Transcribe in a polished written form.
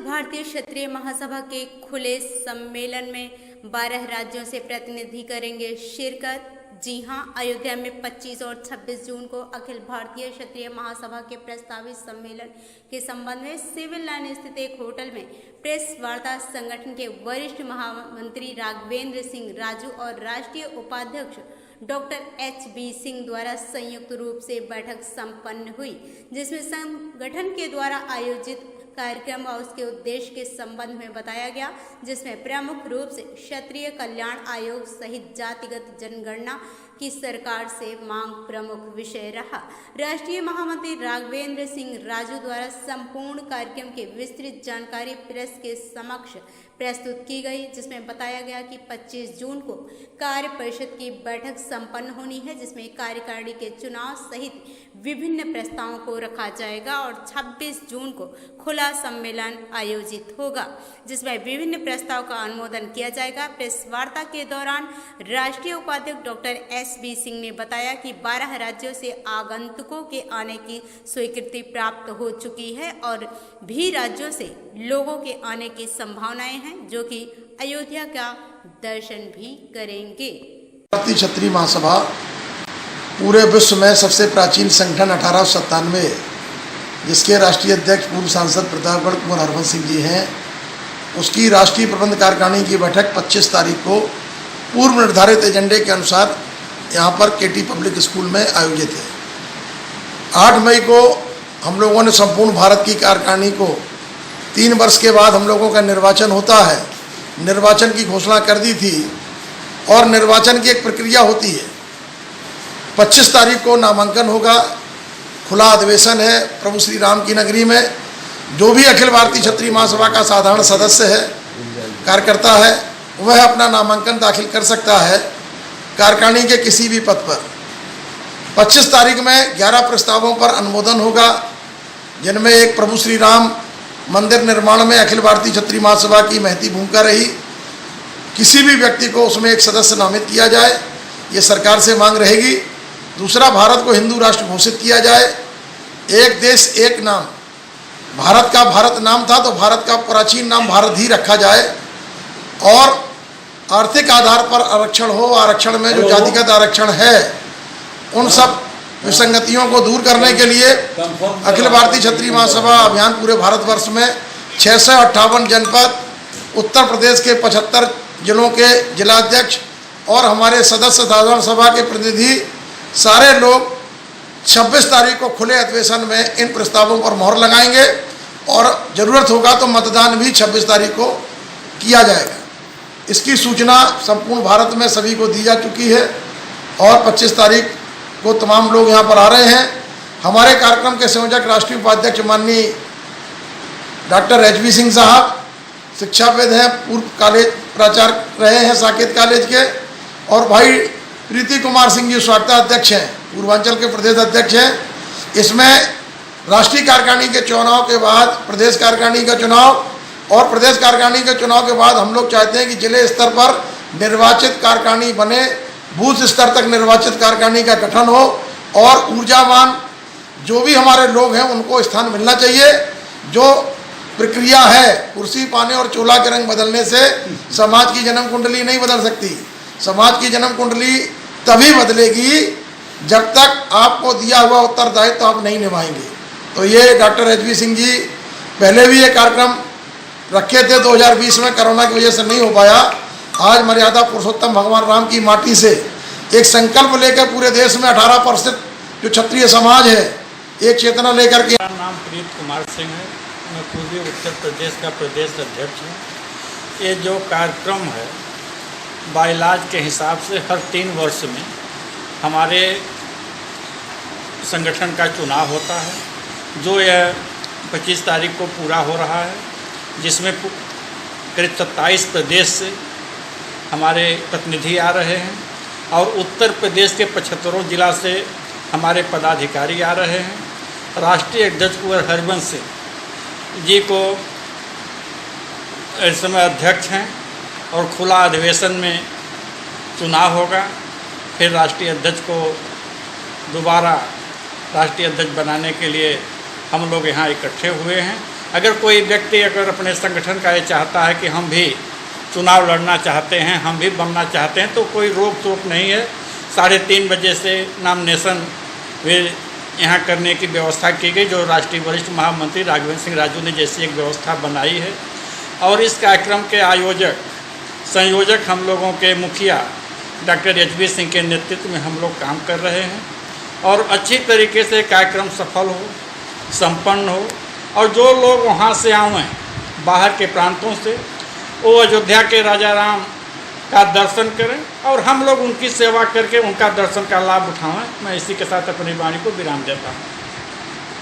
भारतीय क्षत्रिय महासभा के खुले सम्मेलन में 12 राज्यों से प्रतिनिधि करेंगे शिरकत। जी हां, अयोध्या में 25 और 26 जून को अखिल भारतीय क्षत्रिय महासभा के प्रस्तावित सम्मेलन के संबंध में सिविल लाइन स्थित एक होटल में प्रेस वार्ता संगठन के वरिष्ठ महामंत्री राघवेंद्र सिंह राजू और राष्ट्रीय उपाध्यक्ष डॉक्टर HB सिंह द्वारा संयुक्त रूप से बैठक संपन्न हुई, जिसमें संगठन के द्वारा आयोजित कार्यक्रम और उसके उद्देश्य के संबंध में बताया गया, जिसमें प्रमुख रूप से क्षत्रिय कल्याण आयोग सहित जातिगत जनगणना की सरकार से मांग प्रमुख विषय रहा। राष्ट्रीय महामंत्री राघवेंद्र सिंह राजू द्वारा संपूर्ण कार्यक्रम की विस्तृत जानकारी प्रेस के समक्ष प्रस्तुत की गई, जिसमें बताया गया कि 25 जून को कार्य परिषद की बैठक संपन्न होनी है, जिसमें कार्यकारिणी के चुनाव सहित विभिन्न प्रस्तावों को रखा जाएगा और 26 जून को खुला सम्मेलन आयोजित होगा, जिसमें विभिन्न प्रस्ताव का अनुमोदन किया जाएगा। प्रेस वार्ता के दौरान राष्ट्रीय उपाध्यक्ष डॉक्टर HB सिंह ने बताया कि 12 राज्यों से आगंतुकों के आने की स्वीकृति प्राप्त हो चुकी है और भी राज्यों से लोगों के आने की संभावनाएं हैं, जो कि अयोध्या का दर्शन भी करेंगे। भारतीय क्षत्रिय महासभा पूरे विश्व में सबसे प्राचीन संगठन 1897, जिसके राष्ट्रीय अध्यक्ष पूर्व सांसद प्रतापगढ़ कुंवर हरवंश सिंह जी हैं, उसकी राष्ट्रीय प्रबंध कार्यकारिणी की बैठक 25 तारीख को पूर्व निर्धारित एजेंडे के अनुसार यहाँ पर KT पब्लिक स्कूल में आयोजित है। 8 मई को हम लोगों ने संपूर्ण भारत की कार्यकारिणी को 3 वर्ष के बाद हम लोगों का निर्वाचन होता है, निर्वाचन की घोषणा कर दी थी और निर्वाचन की एक प्रक्रिया होती है। 25 तारीख को नामांकन होगा, खुला अधिवेशन है प्रभु श्री राम की नगरी में। जो भी अखिल भारतीय क्षत्रिय महासभा का साधारण सदस्य है, कार्यकर्ता है, वह अपना नामांकन दाखिल कर सकता है कार्यकारिणी के किसी भी पद पर। 25 तारीख में 11 प्रस्तावों पर अनुमोदन होगा, जिनमें एक प्रभु श्री राम मंदिर निर्माण में अखिल भारतीय क्षत्रिय महासभा की महती भूमिका रही। किसी भी व्यक्ति को उसमें एक सदस्य नामित किया जाए, ये सरकार से मांग रहेगी। दूसरा, भारत को हिंदू राष्ट्र घोषित किया जाए। एक देश एक नाम, भारत का भारत नाम था तो भारत का प्राचीन नाम भारत ही रखा जाए और आर्थिक आधार पर आरक्षण हो। आरक्षण में जो जातिगत आरक्षण है, उन सब विसंगतियों को दूर करने के लिए अखिल भारतीय क्षत्रिय महासभा अभियान पूरे भारतवर्ष में 658 जनपद, उत्तर प्रदेश के 75 जिलों के जिलाध्यक्ष और हमारे सदस्य साधारण सभा के प्रतिनिधि सारे लोग 26 तारीख को खुले अधिवेशन में इन प्रस्तावों पर मोहर लगाएंगे और ज़रूरत होगा तो मतदान भी 26 तारीख को किया जाएगा। इसकी सूचना संपूर्ण भारत में सभी को दी जा चुकी है और 25 तारीख को तमाम लोग यहाँ पर आ रहे हैं। हमारे कार्यक्रम के संयोजक राष्ट्रीय उपाध्यक्ष माननीय डॉक्टर HB सिंह साहब शिक्षाविद हैं, पूर्व कॉलेज प्राचार्य रहे हैं साकेत कॉलेज के, और भाई प्रीति कुमार सिंह जी स्वागताध्यक्ष हैं, पूर्वांचल के प्रदेश अध्यक्ष हैं। इसमें राष्ट्रीय कार्यकारिणी के चुनाव के बाद प्रदेश कार्यकारिणी का चुनाव और प्रदेश कार्यकारिणी के चुनाव के बाद हम लोग चाहते हैं कि जिले स्तर पर निर्वाचित कार्यकारिणी बने, बूथ स्तर तक निर्वाचित कार्यकारिणी का गठन हो और ऊर्जावान जो भी हमारे लोग हैं उनको स्थान मिलना चाहिए। जो प्रक्रिया है, कुर्सी पाने और चोला के रंग बदलने से समाज की जन्म कुंडली नहीं बदल सकती। समाज की जन्म कुंडली तभी बदलेगी जब तक आपको दिया हुआ उत्तरदायित्व तो आप नहीं निभाएंगे। तो ये डॉक्टर HB सिंह जी पहले भी ये कार्यक्रम रखे थे, 2020 में कोरोना की वजह से नहीं हो पाया। आज मर्यादा पुरुषोत्तम भगवान राम की माटी से एक संकल्प लेकर पूरे देश में 18% जो क्षत्रिय समाज है, एक चेतना लेकर के। मेरा नाम प्रीत कुमार सिंह है, मैं पूर्वी उत्तर प्रदेश का प्रदेश अध्यक्ष हूँ। ये जो कार्यक्रम है, बाइलाज के हिसाब से हर 3 वर्ष में हमारे संगठन का चुनाव होता है, जो यह 25 तारीख को पूरा हो रहा है, जिसमें करीब 27 प्रदेश से हमारे प्रतिनिधि आ रहे हैं और उत्तर प्रदेश के 75 जिला से हमारे पदाधिकारी आ रहे हैं। राष्ट्रीय अध्यक्ष कुंवर हरवंश जी को इस समय अध्यक्ष हैं और खुला अधिवेशन में चुनाव होगा। फिर राष्ट्रीय अध्यक्ष को दोबारा राष्ट्रीय अध्यक्ष बनाने के लिए हम लोग यहाँ इकट्ठे हुए हैं अगर कोई व्यक्ति अगर अपने संगठन का ये चाहता है कि हम भी चुनाव लड़ना चाहते हैं, हम भी बनना चाहते हैं, तो कोई रोक टोक नहीं है। 3:30 बजे से नामिनेशन भी यहाँ करने की व्यवस्था की गई, जो राष्ट्रीय वरिष्ठ महामंत्री राघवेंद्र सिंह राजू ने जैसी एक व्यवस्था बनाई है। और इस कार्यक्रम के संयोजक हम लोगों के मुखिया डॉक्टर HB सिंह के नेतृत्व में हम लोग काम कर रहे हैं और अच्छी तरीके से कार्यक्रम सफल हो, संपन्न हो और जो लोग वहाँ से आएँ बाहर के प्रांतों से, वो अयोध्या के राजा राम का दर्शन करें और हम लोग उनकी सेवा करके उनका दर्शन का लाभ उठाएं। मैं इसी के साथ अपनी वाणी को विराम देता हूँ।